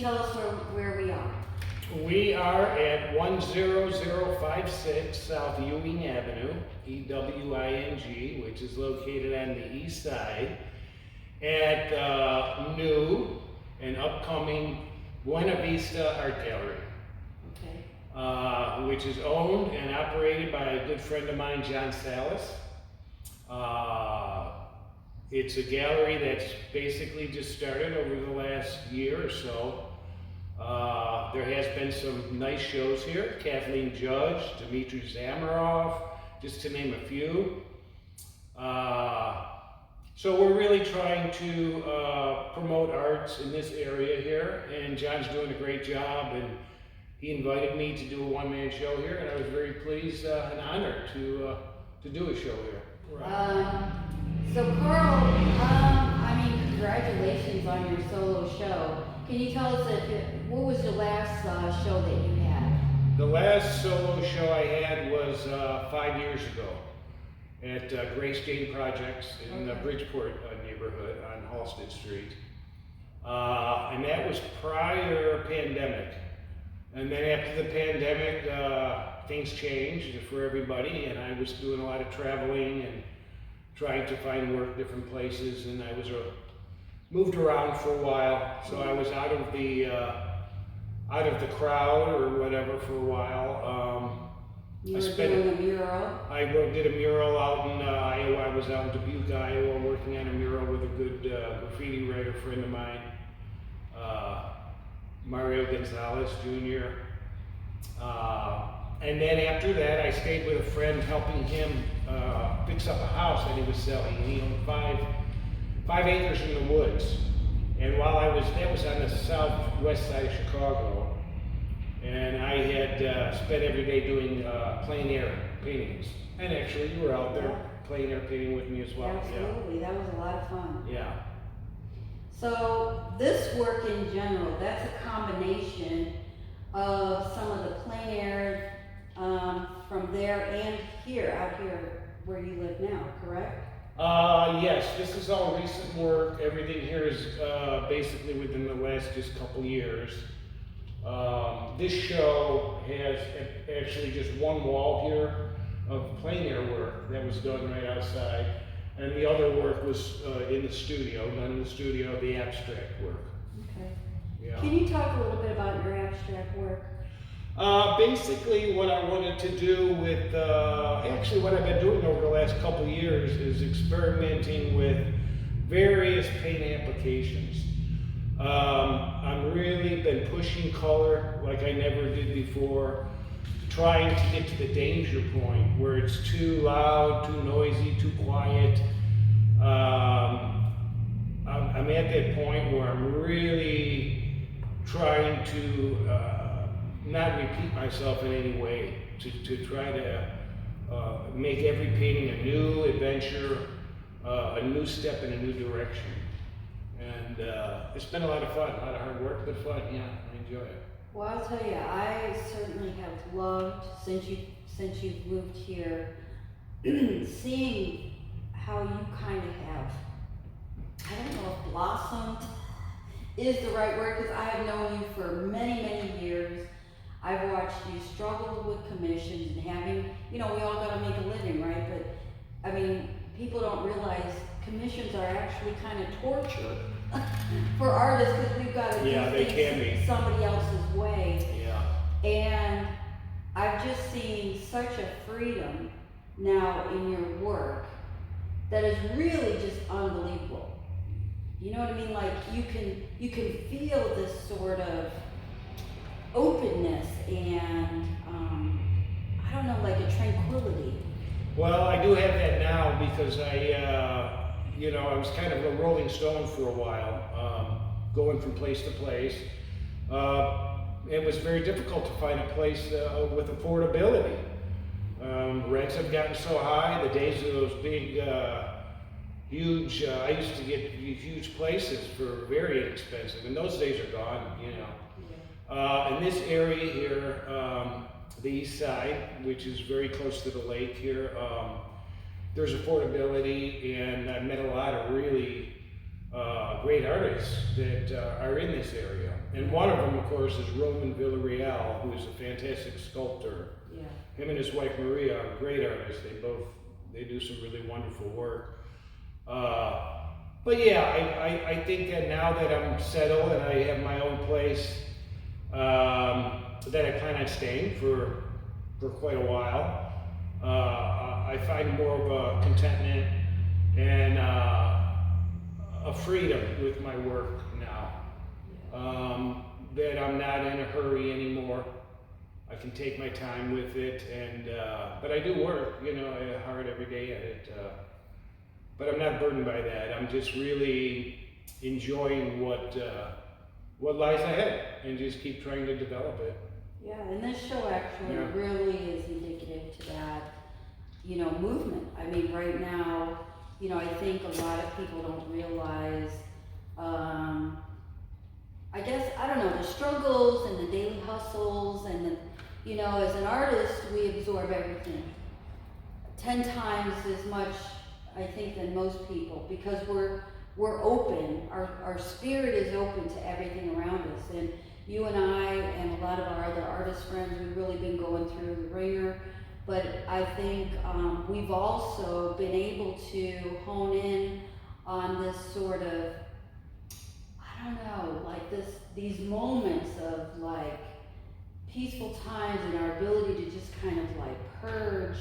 tell us where we are? We are at 10056 South Ewing Avenue, E-W-I-N-G, which is located on the east side, at new and upcoming Buena Vista Art Gallery. Okay. Which is owned and operated by a good friend of mine, John Salas. It's a gallery that's basically just started over the last year or so. There has been some nice shows here. Kathleen Judge, Dmitry Zamarov, just to name a few. So we're really trying to promote arts in this area here, and John's doing a great job, and he invited me to do a one-man show here, and I was very pleased and honored to do a show here. So Carl, congratulations on your solo show. Can you tell us what was the last show that you had? The last solo show I had was 5 years ago at Grace Jane Projects in the Bridgeport neighborhood on Halsted Street. And that was prior pandemic. And then after the pandemic, things changed for everybody, and I was doing a lot of traveling and trying to find work different places, and I was moved around for a while, so I was out of the crowd or whatever for a while. You were doing a mural? I did a mural out in Iowa. I was out in Dubuque, Iowa, working on a mural with a good graffiti writer friend of mine, Mario Gonzalez Jr. And then after that, I stayed with a friend helping him fix up a house that he was selling. He owned five acres in the woods. And while that was on the southwest side of Chicago, and I had spent every day doing plein air paintings. And actually, you were out there plein air painting with me as well. Absolutely, that was a lot of fun. Yeah. So this work in general, that's a combination of some of the plein air from there and here, out here where you live now, correct? Yes, this is all recent work. Everything here is basically within the last just couple years. This show has actually just one wall here of plein air work that was done right outside, and the other work was in the studio, done in the studio, the abstract work. Okay. Yeah. Can you talk a little bit about your abstract work? Basically, what I wanted to do with, actually what I've been doing over the last couple years is experimenting with various paint applications. I've really been pushing color like I never did before, trying to get to the danger point where it's too loud, too noisy, too quiet. I'm at that point where I'm really trying to not repeat myself in any way, to try to make every painting a new adventure, a new step in a new direction. And it's been a lot of fun, a lot of hard work, but fun, yeah, I enjoy it. Well, I'll tell you, I certainly have loved, since you've moved here, seeing how you kind of have, I don't know if blossomed is the right word, because I have known you for many, many years. I've watched you struggle with commissions and having, we all got to make a living, right? But, I mean, people don't realize commissions are actually kind of torture for artists, because we've got to do things somebody else's way. Yeah. And I've just seen such a freedom now in your work that is really just unbelievable. You know what I mean? Like you can feel this sort of openness and I don't know, like a tranquility. Well, I do have that now because I was kind of a rolling stone for a while, going from place to place. It was very difficult to find a place with affordability. Rents have gotten so high. The days of those big, huge, I used to get huge places for very inexpensive, and those days are gone, In this area here, the east side, which is very close to the lake here, there's affordability, and I met a lot of really great artists that are in this area. And one of them, of course, is Roman Villarreal, who is a fantastic sculptor. Yeah. Him and his wife Maria are great artists. They do some really wonderful work. But yeah, I think that now that I'm settled and I have my own place, that I plan on staying for quite a while. I find more of a contentment and a freedom with my work now. That I'm not in a hurry anymore. I can take my time with it, and but I do work, hard every day at it. But I'm not burdened by that. I'm just really enjoying what lies ahead, and just keep trying to develop it. Yeah, and this show actually really is indicative to that, movement. I mean, right now, I think a lot of people don't realize, I guess, I don't know, the struggles and the daily hustles and the, as an artist, we absorb everything 10 times as much, I think, than most people, because we're open. Our spirit is open to everything around us. And you and I and a lot of our other artist friends, we've really been going through the ringer. But I think we've also been able to hone in on this sort of, I don't know, like these moments of like peaceful times and our ability to just kind of like purge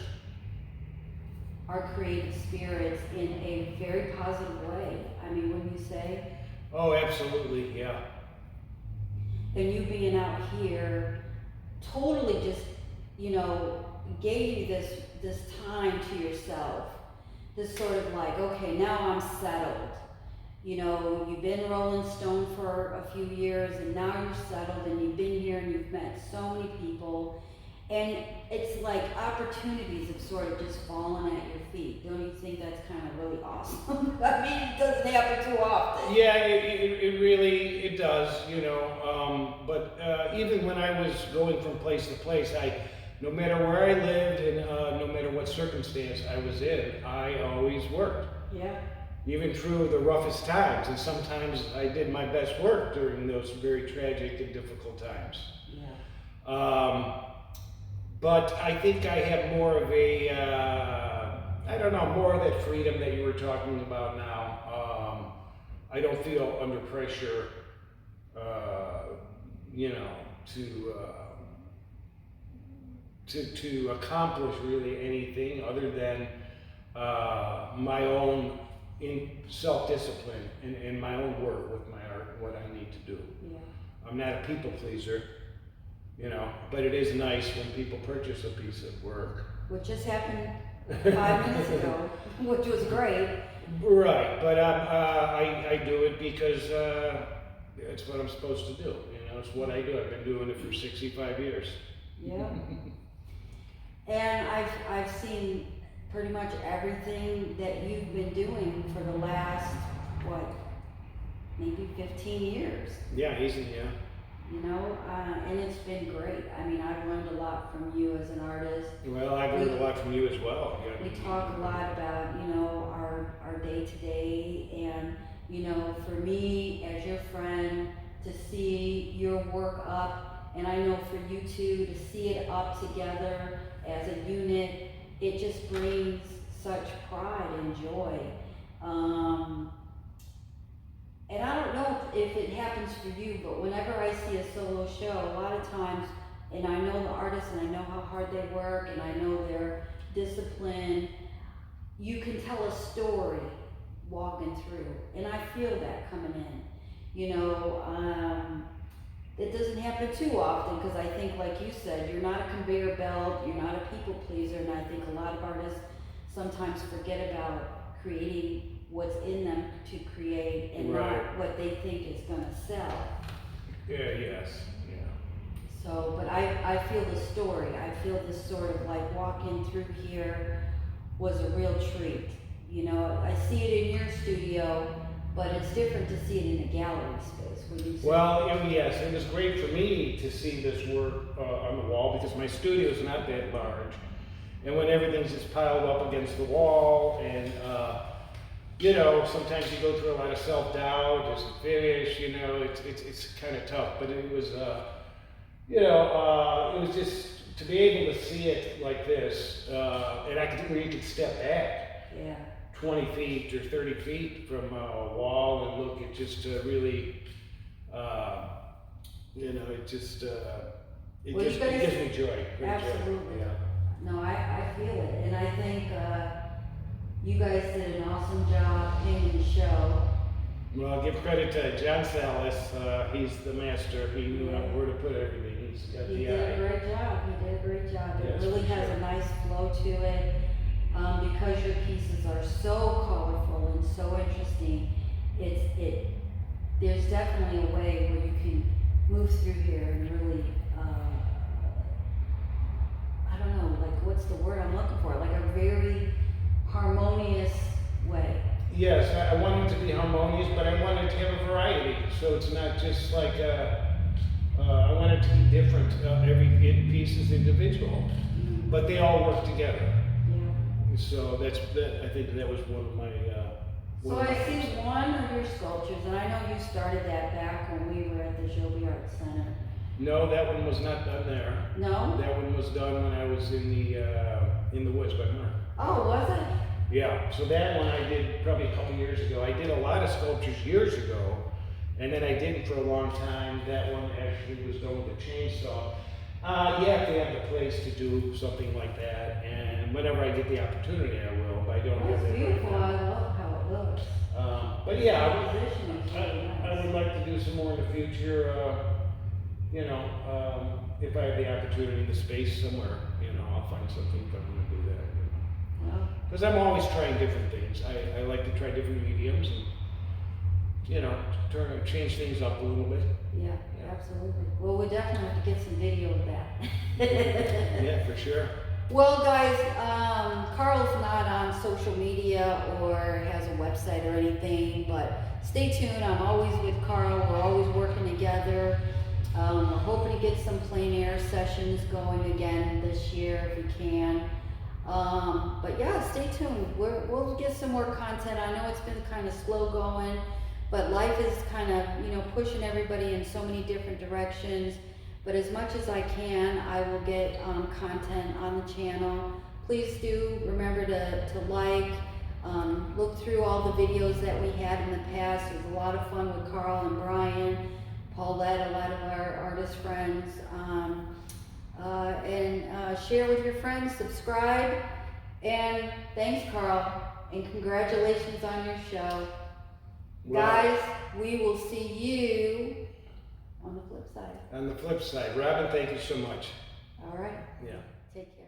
our creative spirits in a very positive way. I mean, wouldn't you say? Oh, absolutely, yeah. And you being out here totally just, gave you this time to yourself. This sort of like, okay, now I'm settled. You've been Rolling Stone for a few years and now you're settled and you've been here and you've met so many people. And it's like opportunities have sort of just fallen at your feet. Don't you think that's kind of really awesome? I mean, it doesn't happen too often. Yeah, it really does, but even when I was going from place to place, no matter where I lived and no matter what circumstance I was in, I always worked. Yeah. Even through the roughest times, and sometimes I did my best work during those very tragic and difficult times. Yeah. But I think I have more of a, more of that freedom that you were talking about now. I don't feel under pressure, to accomplish really anything other than my own self-discipline and my own work with my art, what I need to do. Yeah. I'm not a people pleaser. But it is nice when people purchase a piece of work. Which just happened 5 minutes ago, which was great. Right, but I do it because it's what I'm supposed to do. It's what I do. I've been doing it for 65 years. Yeah. And I've seen pretty much everything that you've been doing for the last, maybe 15 years. Yeah, easy, yeah. And it's been great. I mean, I've learned a lot from you as an artist. Well, I've learned a lot from you as well. Yeah. We talk a lot about, our day-to-day, and, for me, as your friend, to see your work up, and I know for you too, to see it up together as a unit, it just brings such pride and joy. And I don't know if it happens for you, but whenever I see a solo show, a lot of times, and I know the artists and I know how hard they work and I know their discipline, you can tell a story walking through. And I feel that coming in. It doesn't happen too often because I think, like you said, you're not a conveyor belt, you're not a people pleaser, and I think a lot of artists sometimes forget about creating what's in them to create and not what they think is going to sell. Yeah, yes, yeah. So, but I feel the story. I feel this sort of like walking through here was a real treat. I see it in your studio, but it's different to see it in a gallery space. Would you say? Well, yes, it was great for me to see this work on the wall because my studio is not that large. And when everything's just piled up against the wall and you know, sometimes you go through a lot of self-doubt, does it finish, you know, it's kind of tough, but it was, you know, it was just to be able to see it like this, and where you could step back Yeah. 20 feet or 30 feet from a wall and look at just really, you know, it just, it Well, you gives guys- me joy. Great Absolutely. joy. Yeah. No, I feel it, and I think you guys did an awesome job painting the show. Well, I'll give credit to John Salas. He's the master. He knew where to put everything. He's got He the did a eye. great job. He did a great job. Yes, It really for has sure. a nice flow to it. Because your pieces are so colorful and so interesting, there's definitely a way where you can move through here and really, I don't know, like what's the word I'm looking for? Like a very harmonious way. Yes, I wanted to be harmonious, but I wanted to have a variety. So it's not just like I want it to be different. Every piece is individual, but they all work together. Yeah. So I think that was one of my. So I see one of your sculptures, and I know you started that back when we were at the Joby Art Center. No, that one was not done there. No? That one was done when I was in the woods by Mark. Oh, was it? Yeah, so that one I did probably a couple years ago. I did a lot of sculptures years ago, and then I didn't for a long time. That one actually was done with a chainsaw. You have to have the place to do something like that, and whenever I get the opportunity, I will, but I don't have That's that right beautiful. now. I love how it looks. But yeah, Composition is really I nice. would like to do some more in the future, you know, if I have the opportunity, the space somewhere, you know, I'll find something if I'm gonna do that. Well, Because I'm always trying different things. I like to try different mediums and, you know, change things up a little bit. yeah, absolutely. Well, we definitely have to get some video of that. Yeah, for sure. Well, guys, Carl's not on social media or has a website or anything, but stay tuned. I'm always with Carl. We're always working together. We're hoping to get some plein air sessions going again this year if we can. But yeah, stay tuned. We'll get some more content. I know it's been kind of slow going, but life is kind of, you know, pushing everybody in so many different directions. But as much as I can, I will get content on the channel. Please do remember to like, look through all the videos that we had in the past. It was a lot of fun with Carl and Brian, Paulette, a lot of our artist friends. And share with your friends, subscribe, and thanks, Carl, and congratulations on your show. Well, Guys, we will see you on the flip side. on the flip side, Robin, thank you so much. All right, Yeah. take care.